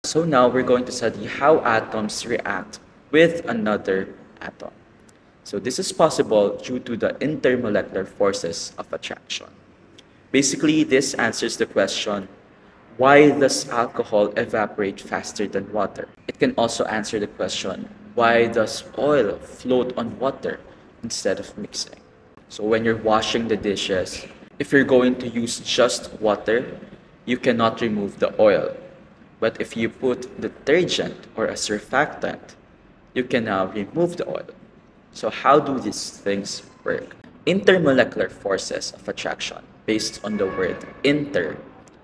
So now we're going to study how atoms react with another atom. So this is possible due to the intermolecular forces of attraction. Basically, this answers the question, why does alcohol evaporate faster than water? It can also answer the question, why does oil float on water instead of mixing? So when you're washing the dishes, if you're going to use just water, you cannot remove the oil. But if you put detergent or a surfactant, you can now remove the oil. So how do these things work? Intermolecular forces of attraction, based on the word inter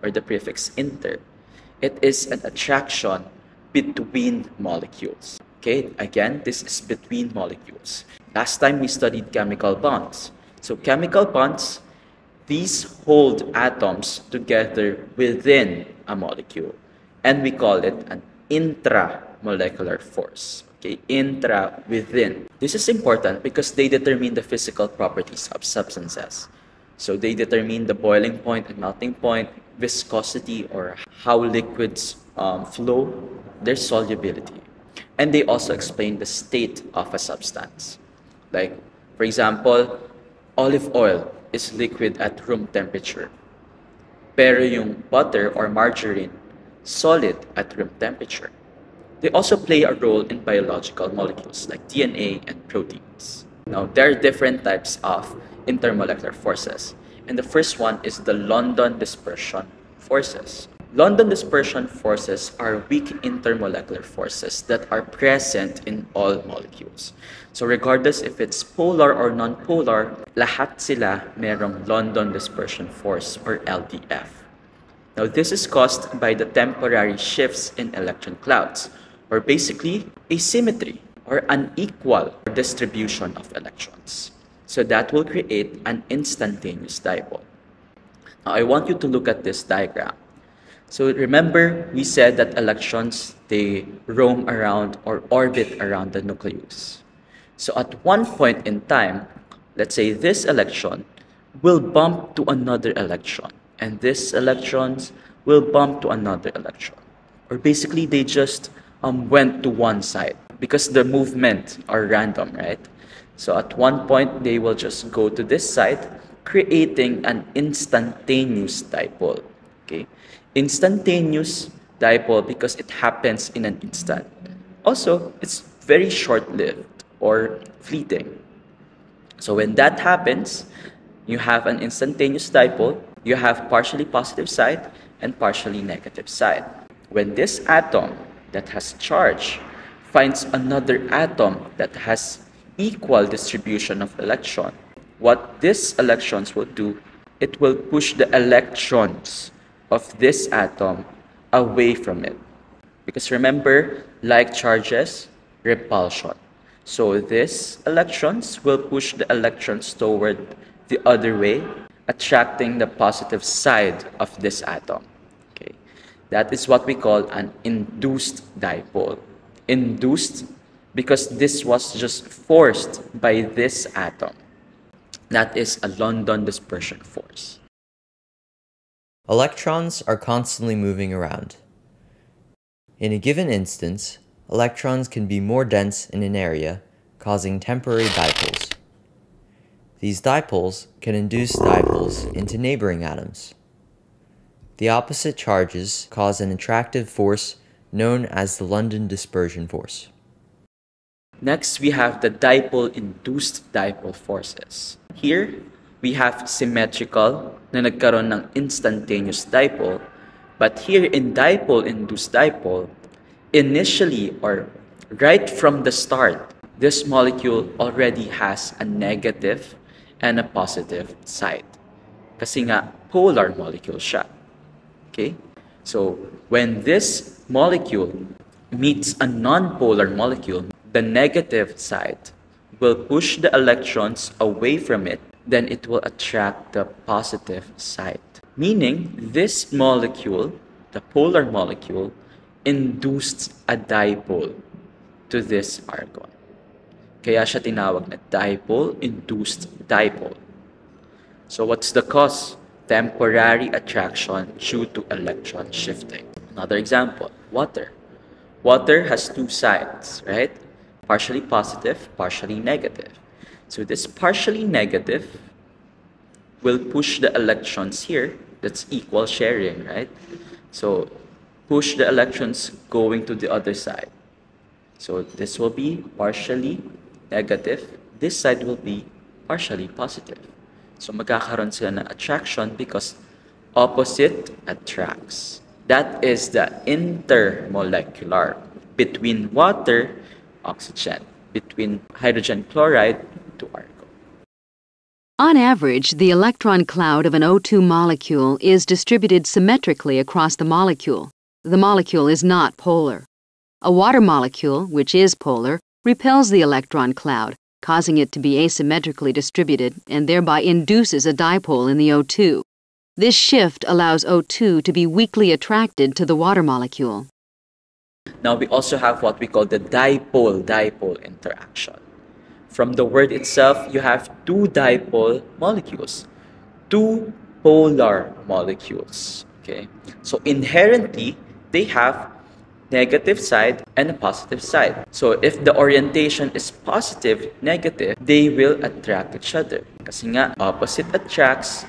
or the prefix inter, it is an attraction between molecules. Okay, again, this is between molecules. Last time we studied chemical bonds. So chemical bonds, these hold atoms together within a molecule, and we call it an intramolecular force. Okay, intra, within. This is important because they determine the physical properties of substances. So they determine the boiling point and melting point, viscosity or how liquids flow, their solubility. And they also explain the state of a substance. Like, for example, olive oil is liquid at room temperature. Pero yung butter or margarine, solid at room temperature. They also play a role in biological molecules like DNA and proteins. Now, there are different types of intermolecular forces. And the first one is the London dispersion forces. London dispersion forces are weak intermolecular forces that are present in all molecules. So regardless if it's polar or non-polar, lahat sila merong London dispersion force or LDF. Now, this is caused by the temporary shifts in electron clouds, or basically asymmetry or unequal distribution of electrons. So that will create an instantaneous dipole. Now, I want you to look at this diagram. So remember, we said that electrons, they roam around or orbit around the nucleus. So at one point in time, let's say this electron will bump to another electron, and this electrons will bump to another electron. Or basically, they just went to one side because the movement are random, right? So at one point, they will just go to this side, creating an instantaneous dipole. Okay, instantaneous dipole because it happens in an instant. Also, it's very short-lived or fleeting. So when that happens, you have an instantaneous dipole. You have partially positive side and partially negative side. When this atom that has charge finds another atom that has equal distribution of electron, what these electrons will do, it will push the electrons of this atom away from it. Because remember, like charges, repulsion. So these electrons will push the electrons toward the other way, attracting the positive side of this atom. Okay, that is what we call an induced dipole. Induced because this was just forced by this atom. That is a London dispersion force. Electrons are constantly moving around. In a given instance, electrons can be more dense in an area, causing temporary dipoles. These dipoles can induce dipoles into neighboring atoms. The opposite charges cause an attractive force known as the London dispersion force. Next, we have the dipole-induced dipole forces. Here, we have symmetrical na nagkaroon ng instantaneous dipole. But here in dipole-induced dipole, initially or right from the start, this molecule already has a negative and a positive side. Kasi nga, polar molecule siya. Okay? So, when this molecule meets a non-polar molecule, the negative side will push the electrons away from it, then it will attract the positive side. Meaning, this molecule, the polar molecule, induced a dipole to this argon. Kaya siya tinawag na dipole-induced dipole. So what's the cause? Temporary attraction due to electron shifting. Another example. water. Water has two sides, right? Partially positive, partially negative. So this partially negative will push the electrons here. That's equal sharing, right? So push the electrons going to the other side. So this will be partially negative. This side will be partially positive. So magkakaroon sila ng attraction because opposite attracts. That is the intermolecular between water, oxygen, between hydrogen chloride to argon. On average, the electron cloud of an O2 molecule is distributed symmetrically across the molecule. The molecule is not polar. A water molecule, which is polar, repels the electron cloud, causing it to be asymmetrically distributed and thereby induces a dipole in the O2. This shift allows O2 to be weakly attracted to the water molecule. Now we also have what we call the dipole-dipole interaction. From the word itself, you have two dipole molecules, two polar molecules. Okay, so inherently they have negative side and a positive side. So if the orientation is positive, negative, they will attract each other. Kasi nga, opposite attracts,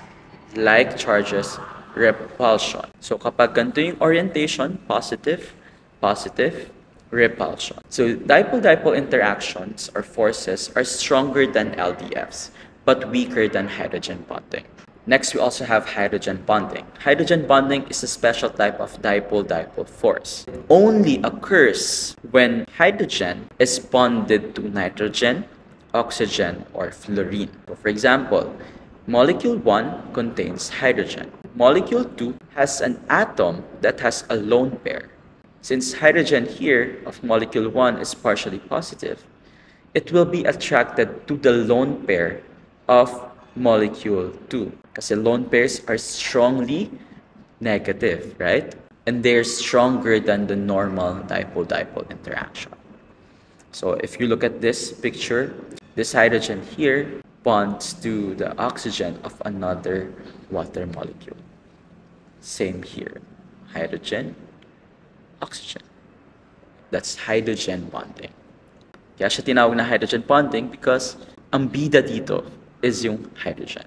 like charges, repulsion. So kapag ganito yung orientation, positive, positive, repulsion. So dipole-dipole interactions or forces are stronger than LDFs, but weaker than hydrogen bonding. Next, we also have hydrogen bonding. Hydrogen bonding is a special type of dipole-dipole force. It only occurs when hydrogen is bonded to nitrogen, oxygen, or fluorine. So for example, molecule 1 contains hydrogen. Molecule 2 has an atom that has a lone pair. Since hydrogen here of molecule 1 is partially positive, it will be attracted to the lone pair of molecule 2. Kasi lone pairs are strongly negative, right? And they're stronger than the normal dipole-dipole interaction. So if you look at this picture, this hydrogen here bonds to the oxygen of another water molecule. Same here. Hydrogen, oxygen. That's hydrogen bonding. Kaya siya tinawag na hydrogen bonding because ang bida dito is yung hydrogen.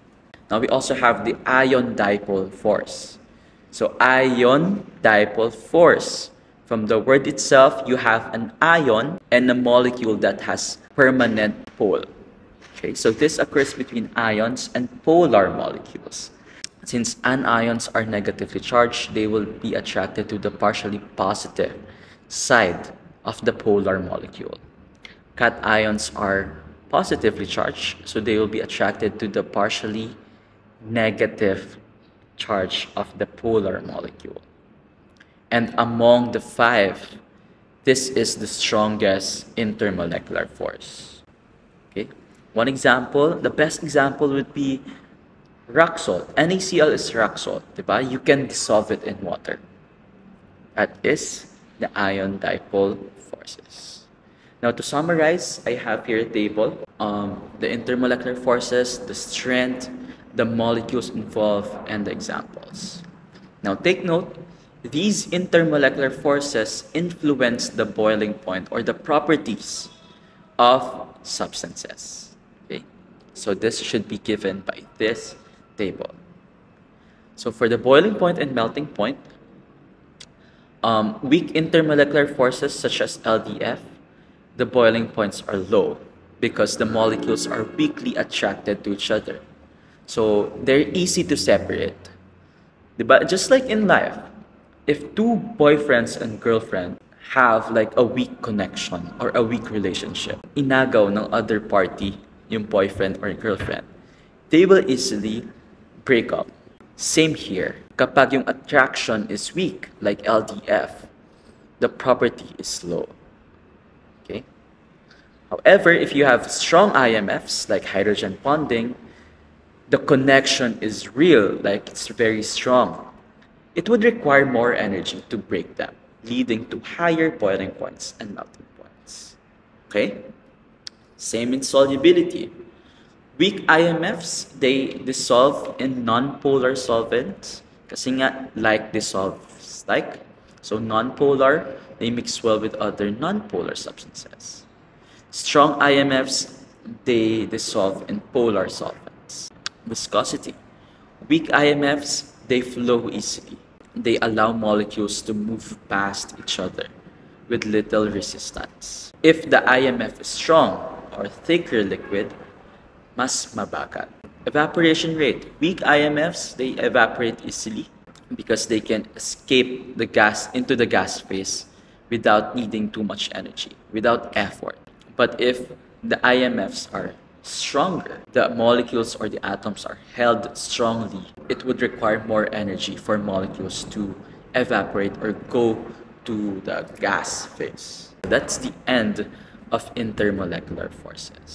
Now we also have the ion dipole force. So ion dipole force. From the word itself, you have an ion and a molecule that has permanent pole. Okay, so this occurs between ions and polar molecules. Since anions are negatively charged, they will be attracted to the partially positive side of the polar molecule. Cations are positively charged, so they will be attracted to the partially negative charge of the polar molecule. And among the five, this is the strongest intermolecular force. Okay, one example, the best example would be rock salt. NaCl is rock salt, diba? You can dissolve it in water. That is the ion dipole forces. Now to summarize, I have here a table. The intermolecular forces, the strength, the molecules involved, and the examples. Now take note, these intermolecular forces influence the boiling point or the properties of substances. Okay? So this should be given by this table. So for the boiling point and melting point, weak intermolecular forces such as LDF, the boiling points are low because the molecules are weakly attracted to each other. So they're easy to separate. But just like in life, if two boyfriends and girlfriend have like a weak connection or a weak relationship, inagaw ng other party yung boyfriend or girlfriend, they will easily break up. Same here. Kapag yung attraction is weak, like LDF, the property is low. Okay? However, if you have strong IMFs, like hydrogen bonding, the connection is real, like it's very strong. It would require more energy to break them, leading to higher boiling points and melting points. Okay? Same in solubility. Weak IMFs, they dissolve in non-polar solvents kasi nga like dissolves like. So nonpolar, they mix well with other nonpolar substances. Strong IMFs, they dissolve in polar solvents. Viscosity. Weak IMFs, they flow easily. They allow molecules to move past each other with little resistance. If the IMF is strong or thicker liquid, mas mabagal. Evaporation rate. Weak IMFs, they evaporate easily because they can escape the gas into the gas phase without needing too much energy, without effort. But if the IMFs are stronger, the molecules or the atoms are held strongly, it would require more energy for molecules to evaporate or go to the gas phase. That's the end of intermolecular forces.